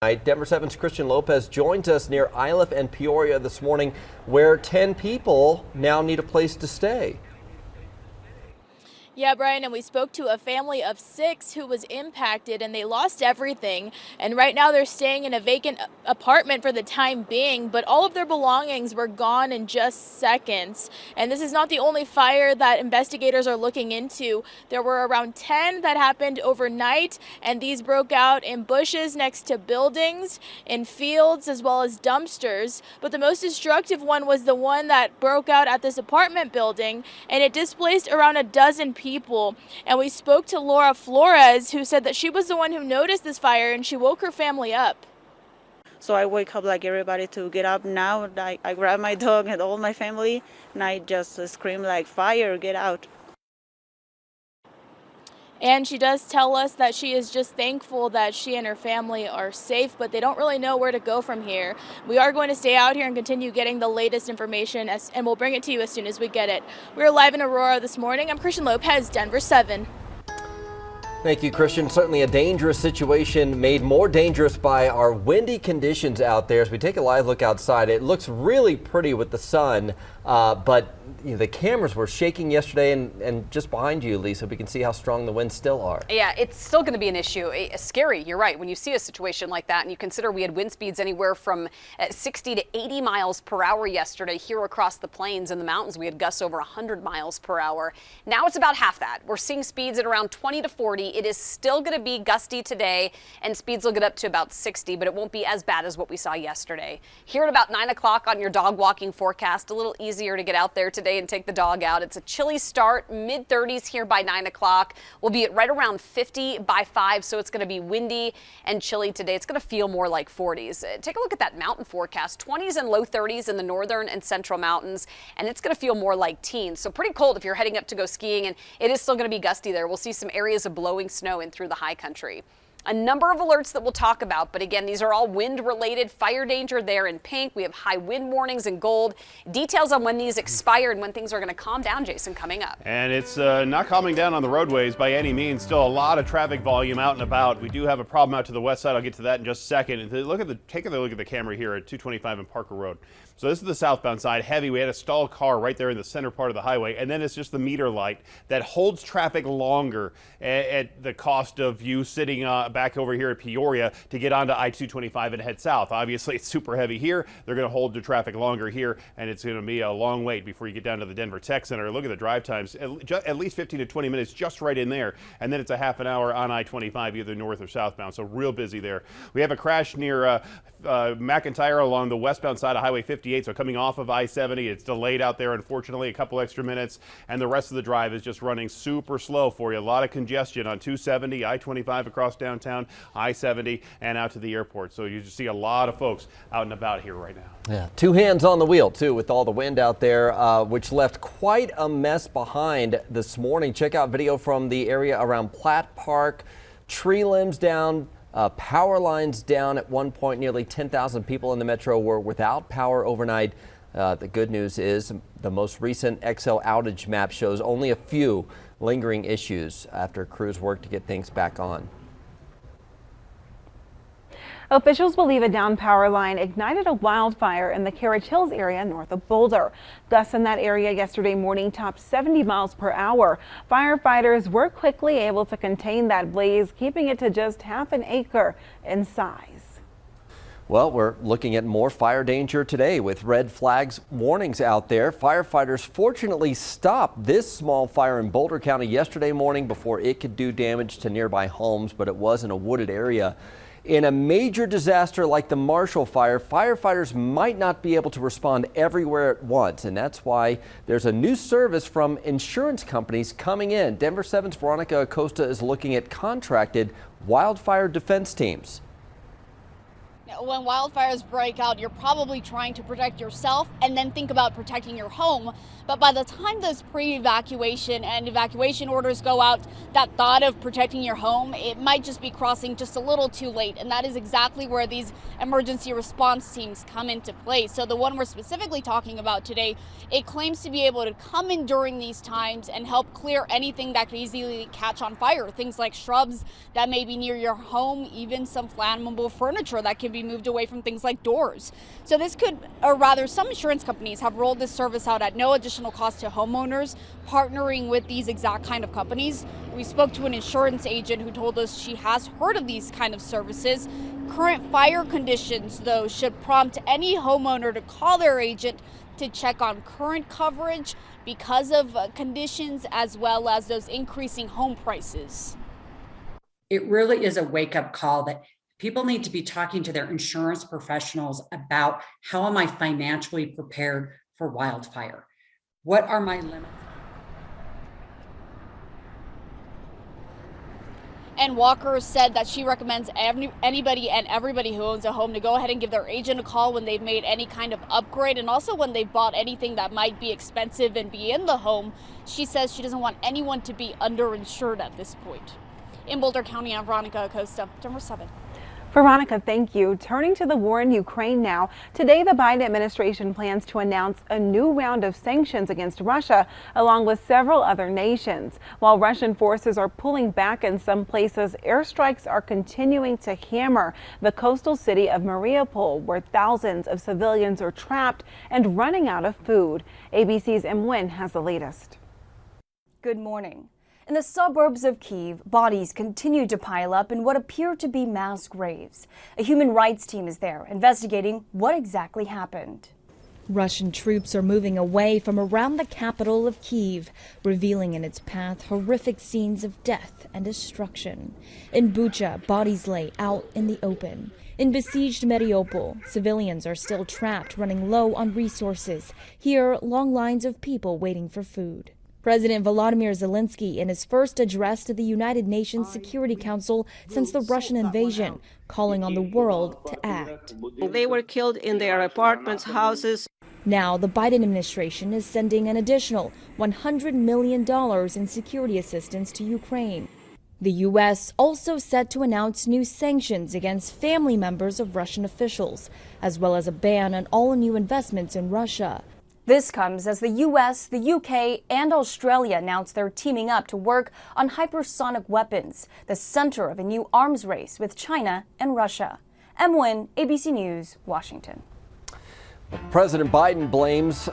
Denver 7's Christian Lopez joins us near Iliff and Peoria this morning, where 10 people now need a place to stay. Yeah, Brian, and we spoke to a family of 6 who was impacted and they lost everything. And right now they're staying in a vacant apartment for the time being, but all of their belongings were gone in just seconds. And this is not the only fire that investigators are looking into. There were around 10 that happened overnight, and these broke out in bushes next to buildings, in fields, as well as dumpsters. But the most destructive one was the one that broke out at this apartment building, and it displaced around a dozen people. And we spoke to Laura Flores, who said that she was the one who noticed this fire and she woke her family up. So I wake up like everybody to get up now. I grab my dog and all my family, and I just scream like, fire, get out. And she does tell us that she is just thankful that she and her family are safe, but they don't really know where to go from here. We are going to stay out here and continue getting the latest information, and we'll bring it to you as soon as we get it. We're live in Aurora this morning. I'm Christian Lopez, Denver 7. Thank you, Christian. Certainly a dangerous situation, made more dangerous by our windy conditions out there. As we take a live look outside, it looks really pretty with the sun, but the cameras were shaking yesterday, and just behind you, Lisa, we can see how strong the winds still are. Yeah, it's still going to be an issue. Scary, you're right. When you see a situation like that and you consider we had wind speeds anywhere from 60 to 80 miles per hour yesterday here across the plains and the mountains, we had gusts over 100 miles per hour. Now it's about half that. We're seeing speeds at around 20 to 40. It is still going to be gusty today, and speeds will get up to about 60, but it won't be as bad as what we saw yesterday. Here at about 9 o'clock on your dog walking forecast, a little easier to get out there today and take the dog out. It's a chilly start, mid-30s here by 9 o'clock. We'll be at right around 50 by 5, so it's going to be windy and chilly today. It's going to feel more like 40s. Take a look at that mountain forecast, 20s and low 30s in the northern and central mountains, and it's going to feel more like teens. So pretty cold if you're heading up to go skiing, and it is still going to be gusty there. We'll see some areas of blowing snow in through the high country. A number of alerts that we'll talk about, but again, these are all wind-related. Fire danger there in pink. We have high wind warnings in gold. Details on when these expire and when things are going to calm down, Jason, coming up. And it's not calming down on the roadways by any means. Still a lot of traffic volume out and about. We do have a problem out to the west side. I'll get to that in just a second. And take a look at the camera here at 225 and Parker Road. So this is the southbound side, heavy. We had a stalled car right there in the center part of the highway, and then it's just the meter light that holds traffic longer at the cost of you sitting back over here at Peoria to get onto I-225 and head south. Obviously, it's super heavy here. They're going to hold the traffic longer here, and it's going to be a long wait before you get down to the Denver Tech Center. Look at the drive times, at least 15 to 20 minutes just right in there, and then it's a half an hour on I-25, either north or southbound, so real busy there. We have a crash near McIntyre along the westbound side of Highway 58, so coming off of I-70. It's delayed out there, unfortunately, a couple extra minutes, and the rest of the drive is just running super slow for you. A lot of congestion on 270, I-25 across downtown, I-70, and out to the airport. So you just see a lot of folks out and about here right now. Yeah, 2 hands on the wheel, too, with all the wind out there, which left quite a mess behind this morning. Check out video from the area around Platt Park. Tree limbs down. Power lines down. At one point, nearly 10,000 people in the metro were without power overnight. The good news is the most recent XL outage map shows only a few lingering issues after crews work to get things back on. Officials believe a downed power line ignited a wildfire in the Carriage Hills area north of Boulder. Gusts in that area yesterday morning topped 70 miles per hour. Firefighters were quickly able to contain that blaze, keeping it to just half an acre in size. Well, we're looking at more fire danger today with red flags warnings out there. Firefighters fortunately stopped this small fire in Boulder County yesterday morning before it could do damage to nearby homes, but it was in a wooded area. In a major disaster like the Marshall Fire, firefighters might not be able to respond everywhere at once, and that's why there's a new service from insurance companies coming in. Denver 7's Veronica Acosta is looking at contracted wildfire defense teams. when wildfires break out, you're probably trying to protect yourself and then think about protecting your home. But by the time those pre-evacuation and evacuation orders go out, that thought of protecting your home, it might just be crossing just a little too late. And that is exactly where these emergency response teams come into play. So the one we're specifically talking about today, it claims to be able to come in during these times and help clear anything that could easily catch on fire. Things like shrubs that may be near your home, even some flammable furniture that can be moved away from things like doors. So this could, or rather some insurance companies have rolled this service out at no additional cost to homeowners, partnering with these exact kind of companies. We spoke to an insurance agent who told us she has heard of these kind of services. Current fire conditions, though, should prompt any homeowner to call their agent to check on current coverage because of conditions as well as those increasing home prices. It really is a wake-up call that people need to be talking to their insurance professionals about how am I financially prepared for wildfire? What are my limits? And Walker said that she recommends anybody and everybody who owns a home to go ahead and give their agent a call when they've made any kind of upgrade and also when they've bought anything that might be expensive and be in the home. She says she doesn't want anyone to be underinsured at this point. In Boulder County, I'm Veronica Acosta, number 7. Veronica, thank you. Turning to the war in Ukraine now. Today, the Biden administration plans to announce a new round of sanctions against Russia, along with several other nations. While Russian forces are pulling back in some places, airstrikes are continuing to hammer the coastal city of Mariupol, where thousands of civilians are trapped and running out of food. ABC's Wynn has the latest. Good morning. In the suburbs of Kyiv, bodies continue to pile up in what appear to be mass graves. A human rights team is there investigating what exactly happened. Russian troops are moving away from around the capital of Kyiv, revealing in its path horrific scenes of death and destruction. In Bucha, bodies lay out in the open. In besieged Mariupol, civilians are still trapped, running low on resources. Here, long lines of people waiting for food. President Volodymyr Zelensky, in his first address to the United Nations Security Council since the Russian invasion, calling on the world to act. They were killed in their apartments, houses. Now, the Biden administration is sending an additional $100 million in security assistance to Ukraine. The U.S. also set to announce new sanctions against family members of Russian officials, as well as a ban on all new investments in Russia. This comes as the U.S., the UK, and Australia announced they're teaming up to work on hypersonic weapons, the center of a new arms race with China and Russia. Wynn, ABC News, Washington. President Biden blames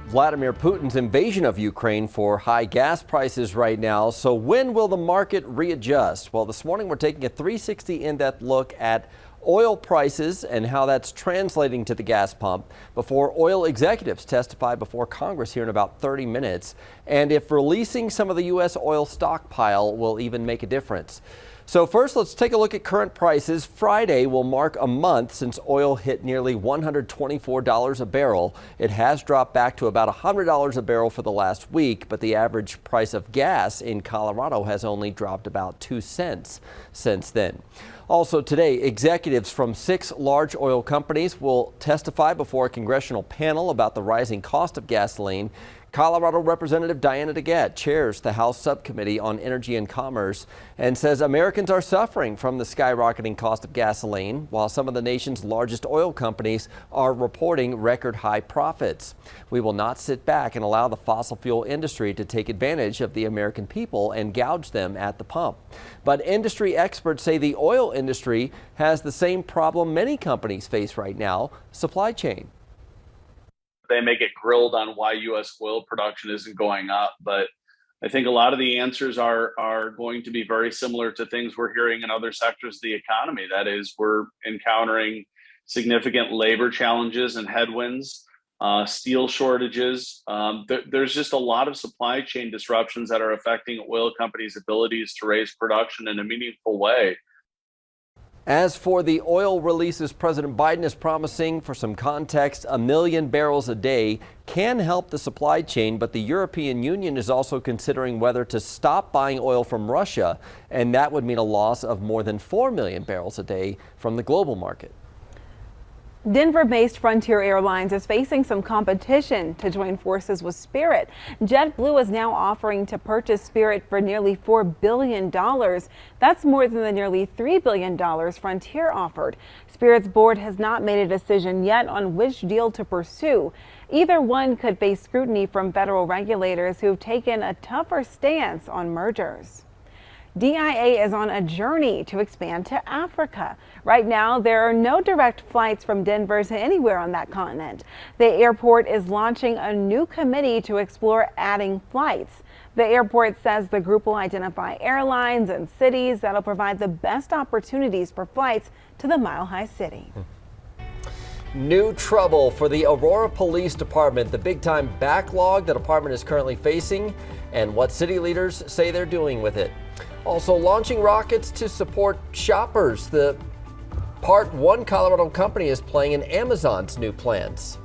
Vladimir Putin's invasion of Ukraine for high gas prices right now. So when will the market readjust? Well, this morning we're taking a 360 in-depth look at oil prices and how that's translating to the gas pump before oil executives testify before Congress here in about 30 minutes, and if releasing some of the U.S. oil stockpile will even make a difference. So first, let's take a look at current prices. Friday will mark a month since oil hit nearly $124 a barrel. It has dropped back to about $100 a barrel for the last week, but the average price of gas in Colorado has only dropped about 2 cents since then. Also today, executives from 6 large oil companies will testify before a congressional panel about the rising cost of gasoline. Colorado Representative Diana DeGette chairs the House Subcommittee on Energy and Commerce and says Americans are suffering from the skyrocketing cost of gasoline, while some of the nation's largest oil companies are reporting record high profits. We will not sit back and allow the fossil fuel industry to take advantage of the American people and gouge them at the pump. But industry experts say the oil industry has the same problem many companies face right now: supply chain. They may get grilled on why U.S. oil production isn't going up, but I think a lot of the answers are going to be very similar to things we're hearing in other sectors of the economy. That is, we're encountering significant labor challenges and headwinds, steel shortages. There's just a lot of supply chain disruptions that are affecting oil companies' abilities to raise production in a meaningful way. As for the oil releases President Biden is promising, for some context, 1 million barrels a day can help the supply chain, but the European Union is also considering whether to stop buying oil from Russia, and that would mean a loss of more than 4 million barrels a day from the global market. Denver-based Frontier Airlines is facing some competition to join forces with Spirit. JetBlue is now offering to purchase Spirit for nearly $4 billion. That's more than the nearly $3 billion Frontier offered. Spirit's board has not made a decision yet on which deal to pursue. Either one could face scrutiny from federal regulators who've taken a tougher stance on mergers. DIA is on a journey to expand to Africa. Right now, there are no direct flights from Denver to anywhere on that continent. The airport is launching a new committee to explore adding flights. The airport says the group will identify airlines and cities that'll provide the best opportunities for flights to the Mile High City. New trouble for the Aurora Police Department, the big-time backlog the department is currently facing, and what city leaders say they're doing with it. Also launching rockets to support shoppers. The Part 1 Colorado company is playing in Amazon's new plans.